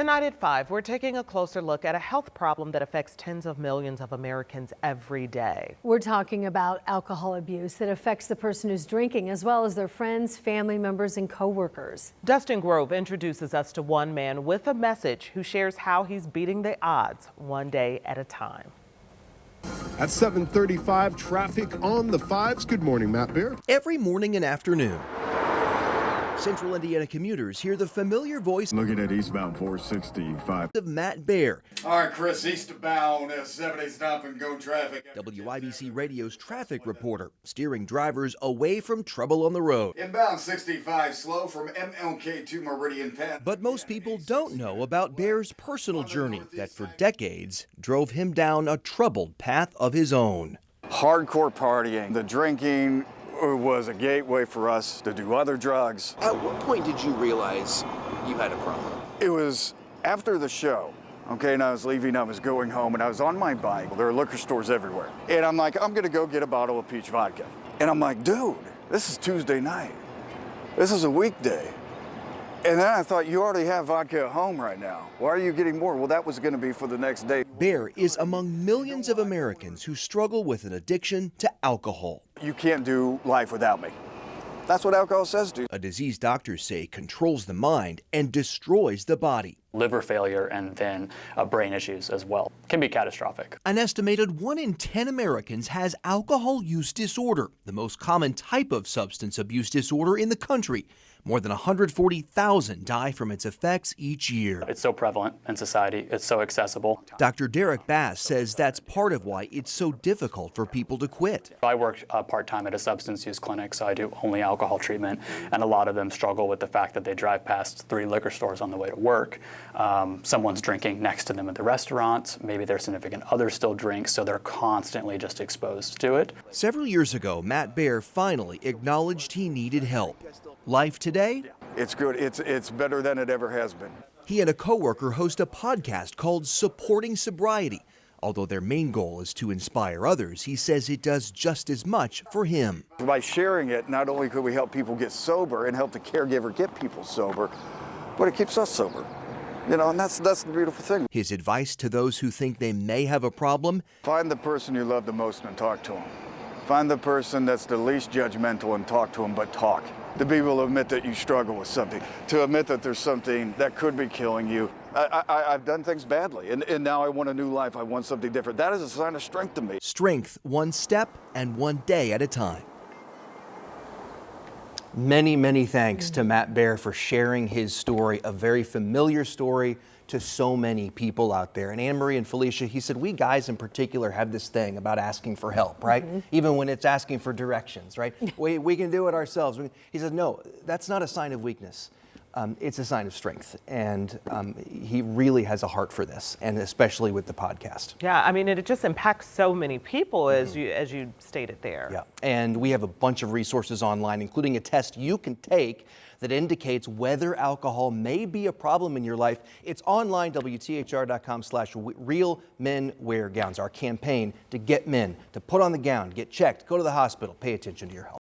Tonight at 5, we're taking a closer look at a health problem that affects tens of millions of Americans every day. We're talking about alcohol abuse that affects the person who's drinking, as well as their friends, family members, and coworkers. Dustin Grove introduces us to one man with a message who shares how he's beating the odds one day at a time. At 7:35, traffic on the fives. Good morning, Matt Bair. Every morning and afternoon, Central Indiana commuters hear the familiar voice looking at eastbound 465 of Matt Bair. All right, Chris, eastbound 70 stop and go traffic. WIBC Radio's traffic reporter, steering drivers away from trouble on the road. Inbound 65 slow from MLK to Meridian Penn. But most people don't know about Bair's personal journey that for decades drove him down a troubled path of his own. Hardcore partying, the drinking was a gateway for us to do other drugs. At what point did you realize you had a problem? It was after the show, okay, and I was leaving, I was going home, and I was on my bike. There are liquor stores everywhere. And I'm like, I'm gonna go get a bottle of peach vodka. And I'm like, dude, this is Tuesday night. This is a weekday. And then I thought, you already have vodka at home right now. Why are you getting more? Well, that was gonna be for the next day. Bair is among millions of Americans who struggle with an addiction to alcohol. You can't do life without me. That's what alcohol says to you. A disease doctors say controls the mind and destroys the body. Liver failure and then brain issues as well can be catastrophic. An estimated 1 in 10 Americans has alcohol use disorder, the most common type of substance abuse disorder in the country. More than 140,000 die from its effects each year. It's so prevalent in society. It's so accessible. Dr. Derek Bass says that's part of why it's so difficult for people to quit. I work part-time at a substance use clinic, so I do only alcohol treatment, and a lot of them struggle with the fact that they drive past 3 liquor stores on the way to work. Someone's drinking next to them at the restaurants. Maybe their significant other still drinks, so they're constantly just exposed to it. Several years ago, Matt Bair finally acknowledged he needed help. Life today? It's good. It's better than it ever has been. He and a coworker host a podcast called Supporting Sobriety. Although their main goal is to inspire others, he says it does just as much for him. By sharing it, not only could we help people get sober and help the caregiver get people sober, but it keeps us sober. You know, and that's the beautiful thing. His advice to those who think they may have a problem? Find the person you love the most and talk to them. Find the person that's the least judgmental and talk to them, but talk. To be able to admit that you struggle with something, to admit that there's something that could be killing you. I've done things badly, and now I want a new life. I want something different. That is a sign of strength to me. Strength, one step and one day at a time. Many, many thanks to Matt Bair for sharing his story, a very familiar story to so many people out there. And Anne Marie and Felicia, he said, we guys in particular have this thing about asking for help, right? Even when it's asking for directions, right? we can do it ourselves. He said, no, that's not a sign of weakness. It's a sign of strength. And he really has a heart for this, and especially with the podcast. Yeah, I mean, it just impacts so many people, as you stated there. Yeah, and we have a bunch of resources online, including a test you can take that indicates whether alcohol may be a problem in your life. It's online, WTHR.com/Real Men Wear Gowns, our campaign to get men to put on the gown, get checked, go to the hospital, pay attention to your health.